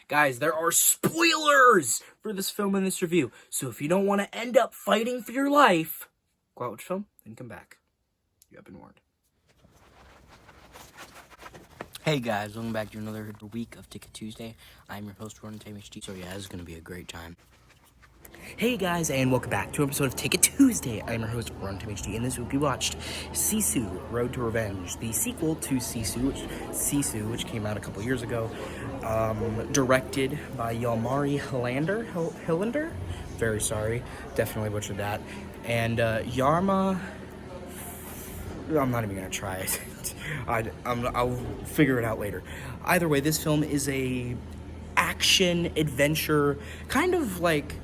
Guys, there are spoilers for this film and this review. So if you don't want to end up fighting for your life, go out with the film and come back. You have been warned. Hey guys, welcome back to another week of Ticket Tuesday. I'm your host, Jorma HD. So yeah, this is going to be a great time. Hey guys, and welcome back to an episode of Ticket Tuesday. I'm your host, Jorma HD, and this week we watched Sisu, Road to Revenge, the sequel to Sisu, which came out a couple years ago, directed by Jalmari Helander? Very sorry, definitely butchered that. And Jorma, I'm not even going to try it. I'll figure it out later. Either way, this film is a action, adventure, kind of like,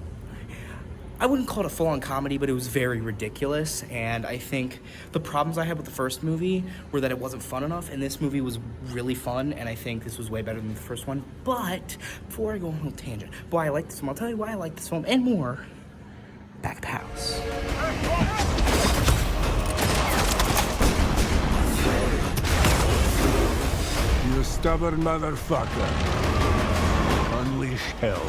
I wouldn't call it a full-on comedy, but it was very ridiculous, and I think the problems I had with the first movie were that it wasn't fun enough, and this movie was really fun, and I think this was way better than the first one. But before I go on a little tangent, why I like this film, I'll tell you why I like this film, and more, back at the house. You stubborn motherfucker. Unleash hell.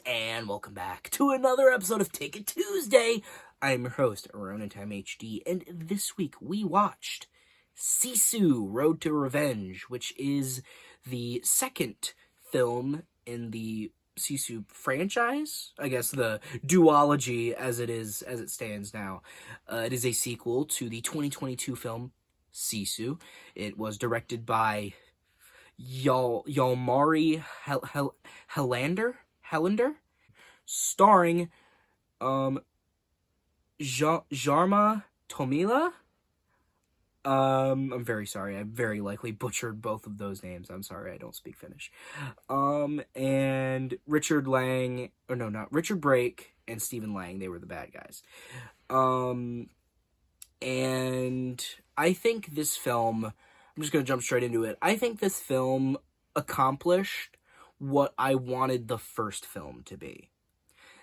And welcome back to another episode of Ticket Tuesday. I'm your host, Ronan HD, and this week we watched Sisu, Road to Revenge, which is the second film in the Sisu franchise. I guess the duology as it stands now. It is a sequel to the 2022 film Sisu. It was directed by Jalmari Helander, starring Jorma, Tommila. I'm very sorry. I very likely butchered both of those names. I'm sorry. I don't speak Finnish. And Richard Brake and Stephen Lang. They were the bad guys. And I think this film, I'm just going to jump straight into it. I think this film accomplished what I wanted the first film to be.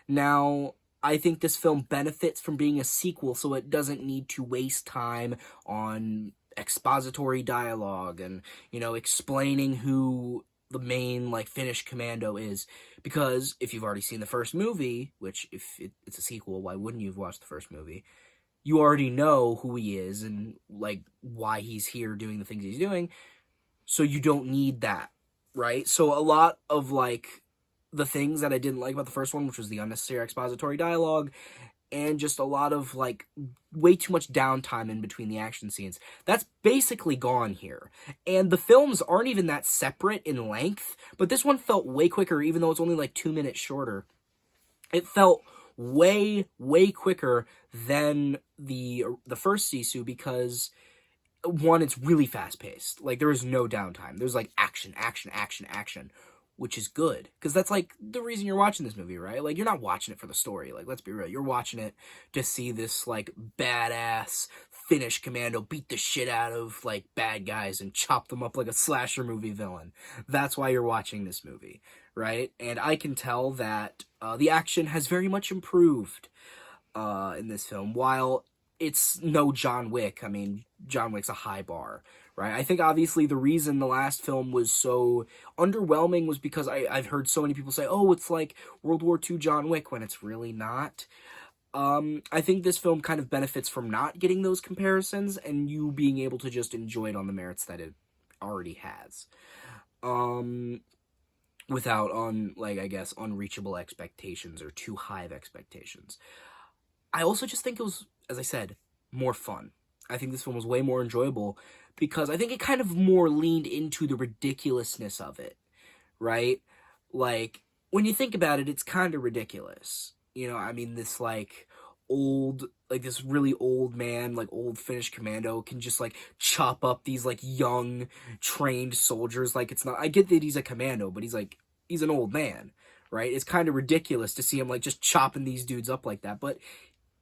Now, I think this film benefits from being a sequel, so it doesn't need to waste time on expository dialogue and, explaining who the main, Finnish commando is. Because if you've already seen the first movie, which if it's a sequel, why wouldn't you have watched the first movie? You already know who he is and, why he's here doing the things he's doing, so you don't need that. Right? So a lot of, the things that I didn't like about the first one, which was the unnecessary expository dialogue, and just a lot of, way too much downtime in between the action scenes, that's basically gone here. And the films aren't even that separate in length, but this one felt way quicker, even though it's only, 2 minutes shorter. It felt way, way quicker than the first Sisu, because one, it's really fast-paced. There is no downtime. There's, action, which is good. Because that's, the reason you're watching this movie, right? You're not watching it for the story. Let's be real. You're watching it to see this, badass Finnish commando beat the shit out of, bad guys and chop them up like a slasher movie villain. That's why you're watching this movie, right? And I can tell that the action has very much improved in this film. While it's no John Wick. I mean, John Wick's a high bar, right? I think obviously the reason the last film was so underwhelming was because I've heard so many people say, oh, it's like World War II John Wick, when it's really not. I think this film kind of benefits from not getting those comparisons and you being able to just enjoy it on the merits that it already has. Without unreachable expectations or too high of expectations. I also just think it was, as I said, more fun. I think this film was way more enjoyable because I think it kind of more leaned into the ridiculousness of it, right? When you think about it, it's kind of ridiculous. This, this really old man, old Finnish commando can just, chop up these, young, trained soldiers. It's not, I get that he's a commando, but he's an old man, right? It's kind of ridiculous to see him like just chopping these dudes up like that, but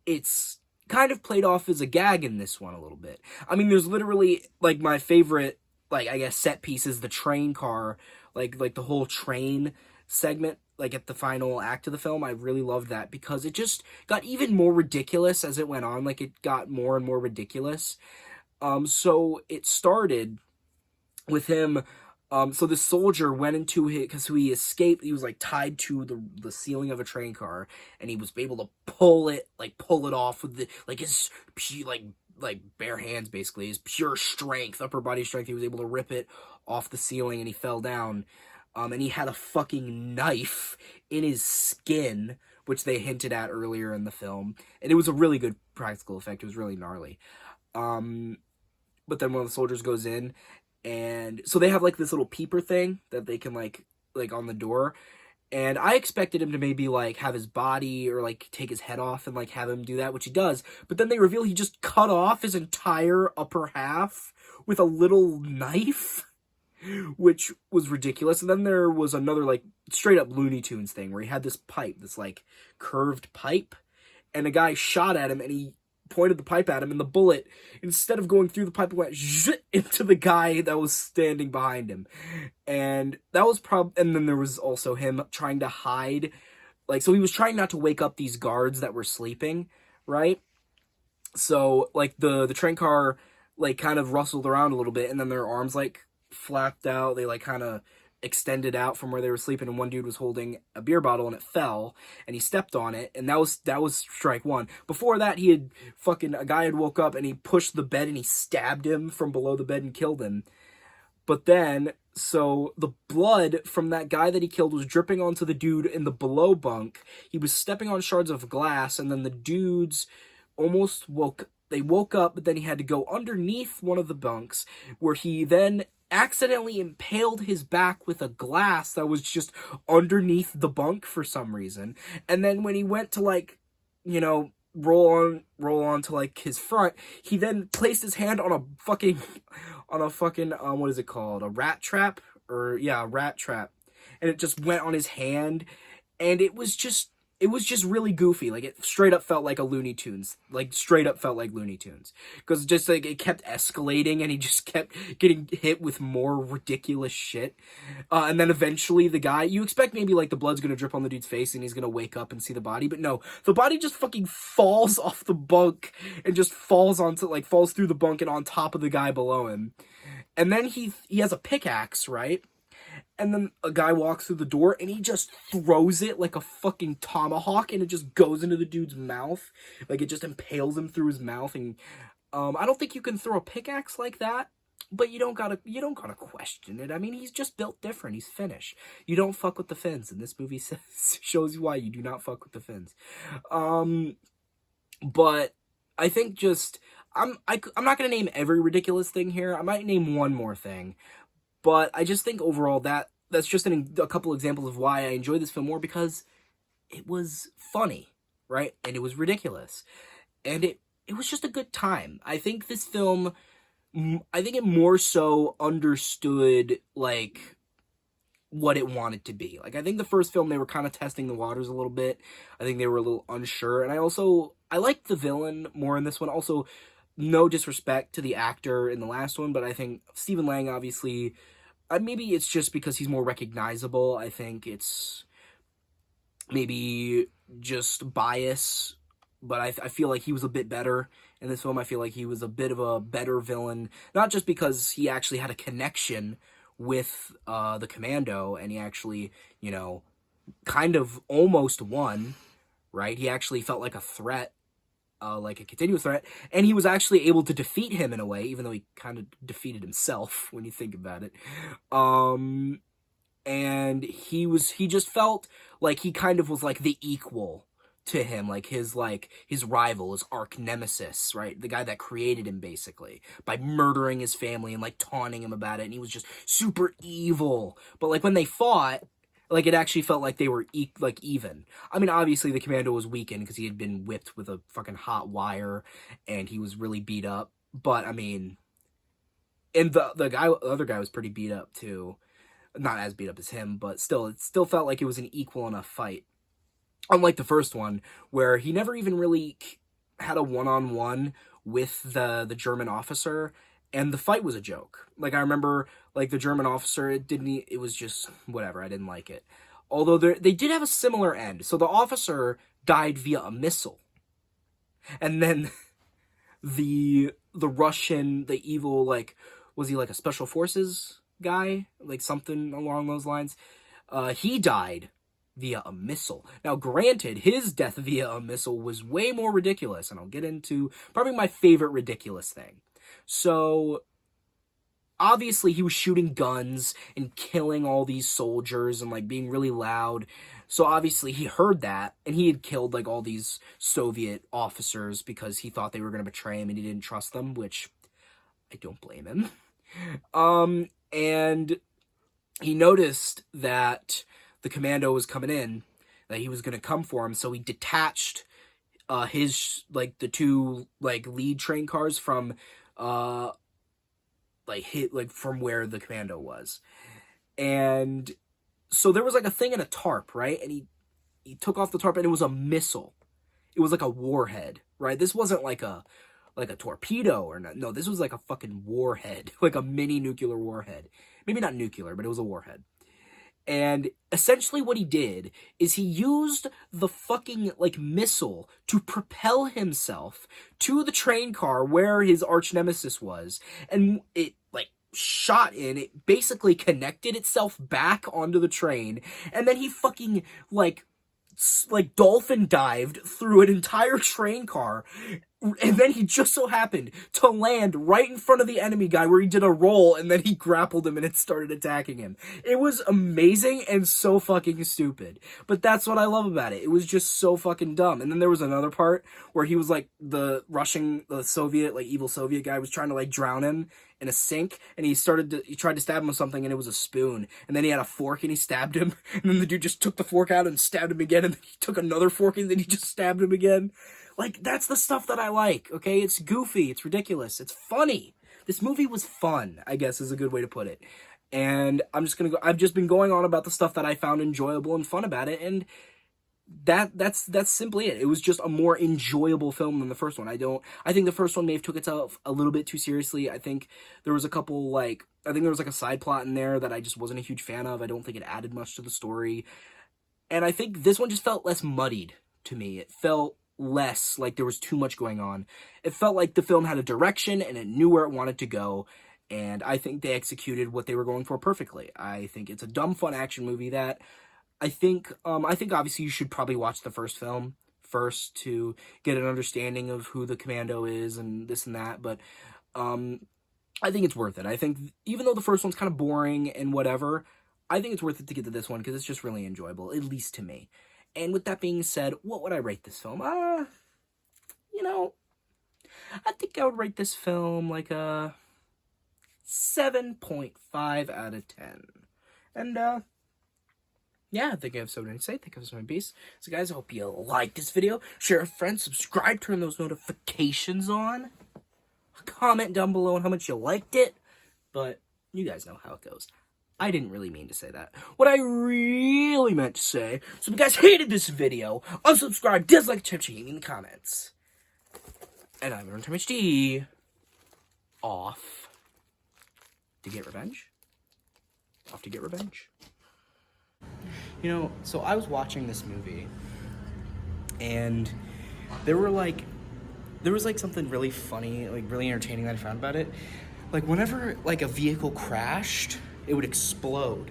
it's kind of played off as a gag in this one a little bit. I mean, there's literally like my favorite, like, I guess set piece is the train car, like the whole train segment, like at the final act of the film. I really loved that because it just got even more ridiculous as it went on. Like, it got more and more ridiculous. So it started with him. So the soldier went into his, because he escaped. He was like tied to the ceiling of a train car, and he was able to pull it off with the like his like bare hands, basically his pure strength, upper body strength. He was able to rip it off the ceiling, and he fell down. And he had a fucking knife in his skin, which they hinted at earlier in the film, and it was a really good practical effect. It was really gnarly. But then one of the soldiers goes in, and so they have like this little peeper thing that they can like on the door, and I expected him to maybe like have his body or like take his head off and like have him do that, which he does, but then they reveal he just cut off his entire upper half with a little knife, which was ridiculous. And then there was another like straight up Looney Tunes thing where he had this pipe, this like curved pipe, and a guy shot at him, and he pointed the pipe at him, and the bullet, instead of going through the pipe, went into the guy that was standing behind him. And that was and then there was also him trying to hide, like, so he was trying not to wake up these guards that were sleeping, right? So like the train car like kind of rustled around a little bit, and then their arms like flapped out. They like kind of extended out from where they were sleeping, and one dude was holding a beer bottle, and it fell, and he stepped on it, and that was strike one. Before that, a guy had woke up, and he pushed the bed, and he stabbed him from below the bed and killed him. But then, so the blood from that guy that he killed was dripping onto the dude in the below bunk. He was stepping on shards of glass, and then the dudes they woke up, but then he had to go underneath one of the bunks, where he then accidentally impaled his back with a glass that was just underneath the bunk for some reason. And then when he went to like, roll on to like his front, he then placed his hand on a fucking what is it called? A rat trap? A rat trap. And it just went on his hand, and it was just really goofy. Like, it straight up felt like a Looney Tunes. Like, straight up felt like Looney Tunes. Because just, like, it kept escalating, and he just kept getting hit with more ridiculous shit. And then eventually the guy, you expect maybe, like, the blood's gonna drip on the dude's face, and he's gonna wake up and see the body. But no, the body just fucking falls off the bunk, and just falls through the bunk and on top of the guy below him. And then he has a pickaxe, right? And then a guy walks through the door, and he just throws it like a fucking tomahawk, and it just goes into the dude's mouth. Like, it just impales him through his mouth. And I don't think you can throw a pickaxe like that, but you don't gotta question it. I mean, he's just built different. He's Finnish. You don't fuck with the Finns, and this movie shows you why you do not fuck with the Finns. But I think just I'm not gonna name every ridiculous thing here. I might name one more thing. But I just think overall that's just a couple examples of why I enjoy this film more, because it was funny, right? And it was ridiculous. And it was just a good time. I think this film, it more so understood, like, what it wanted to be. Like, I think the first film, they were kind of testing the waters a little bit. I think they were a little unsure. And I liked the villain more in this one. Also, no disrespect to the actor in the last one, but I think Stephen Lang, obviously, maybe it's just because he's more recognizable. I think it's maybe just bias, but I feel like he was a bit better in this film. I feel like he was a bit of a better villain, not just because he actually had a connection with the commando, and he actually, kind of almost won, right? He actually felt like a threat. Like a continuous threat, and he was actually able to defeat him in a way, even though he kind of defeated himself when you think about it. And he just felt like he kind of was like the equal to him, like his rival, his arch nemesis, right? The guy that created him, basically, by murdering his family and like taunting him about it, and he was just super evil. But like when they fought, like, it actually felt like they were, even. I mean, obviously, the commando was weakened because he had been whipped with a fucking hot wire, and he was really beat up. But, I mean, and the other guy was pretty beat up, too. not as beat up as him, but still, it still felt like it was an equal enough fight. Unlike the first one, where he never even really had a one-on-one with the German officer, and the fight was a joke. Like, I remember, like, the German officer, it was just, whatever, I didn't like it. Although they did have a similar end. So the officer died via a missile. And then the Russian, the evil, like, was he like a special forces guy? Like, something along those lines? He died via a missile. Now, granted, his death via a missile was way more ridiculous, and I'll get into probably my favorite ridiculous thing. So, obviously, he was shooting guns and killing all these soldiers and, like, being really loud. So, obviously, he heard that, and he had killed, like, all these Soviet officers because he thought they were going to betray him and he didn't trust them, which I don't blame him. And he noticed that the commando was coming in, that he was going to come for him, so he detached his, like, the two, like, lead train cars from, from where the commando was. And so there was, like, a thing in a tarp, right? And he took off the tarp, and it was a missile. It was like a warhead, right? This wasn't like a torpedo or no, this was like a fucking warhead, like a mini nuclear warhead. Maybe not nuclear, but it was a warhead. And essentially what he did is he used the fucking, like, missile to propel himself to the train car where his arch nemesis was. And it, like, shot in. It basically connected itself back onto the train. And then he fucking, like dolphin dived through an entire train car, and then he just so happened to land right in front of the enemy guy where he did a roll, and then he grappled him and it started attacking him. It was amazing and so fucking stupid. But that's what I love about it. It was just so fucking dumb. And then there was another part where he was like, the Soviet, like, evil Soviet guy was trying to, like, drown him in a sink, and he tried to stab him with something, and it was a spoon, and then he had a fork and he stabbed him, and then the dude just took the fork out and stabbed him again, and then he took another fork and then he just stabbed him again. Like, that's the stuff that I like, okay? It's goofy, it's ridiculous, it's funny. This movie was fun, I guess is a good way to put it. And I've just been going on about the stuff that I found enjoyable and fun about it, and that's simply it. It was just a more enjoyable film than the first one. I think the first one may have took itself a little bit too seriously. I think there was a couple, like, a side plot in there that I just wasn't a huge fan of. I don't think it added much to the story. And I think this one just felt less muddied to me. It felt less like there was too much going on. It felt like the film had a direction and it knew where it wanted to go. And I think they executed what they were going for perfectly. I think it's a dumb, fun action movie that I think obviously you should probably watch the first film first to get an understanding of who the commando is and this and that, but I think it's worth it. I think even though the first one's kind of boring and whatever, I think it's worth it to get to this one because it's just really enjoyable, at least to me. And with that being said, what would I rate this film? I think I would rate this film like a 7.5 out of 10. And, yeah, I think I have something to say. I think I have something to piece. So, guys, I hope you like this video. Share with friends. Subscribe. Turn those notifications on. Comment down below on how much you liked it. But you guys know how it goes. I didn't really mean to say that. What I really meant to say, so if you guys hated this video, unsubscribe, dislike, change in the comments. And I'm Running Time HD. Off to get revenge. Off to get revenge. You know, so I was watching this movie, and there was something really funny, like really entertaining that I found about it. Like, whenever, like, a vehicle crashed, it would explode.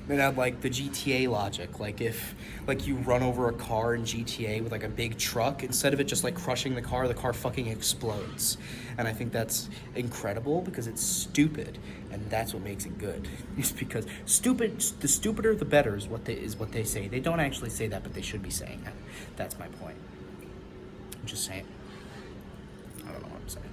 It had, like, the GTA logic. Like, if, like, you run over a car in GTA with, like, a big truck, instead of it just, like, crushing the car fucking explodes. And I think that's incredible because it's stupid, and that's what makes it good. It's because the stupider the better is what they say. They don't actually say that, but they should be saying that. That's my point. I'm just saying. I don't know what I'm saying.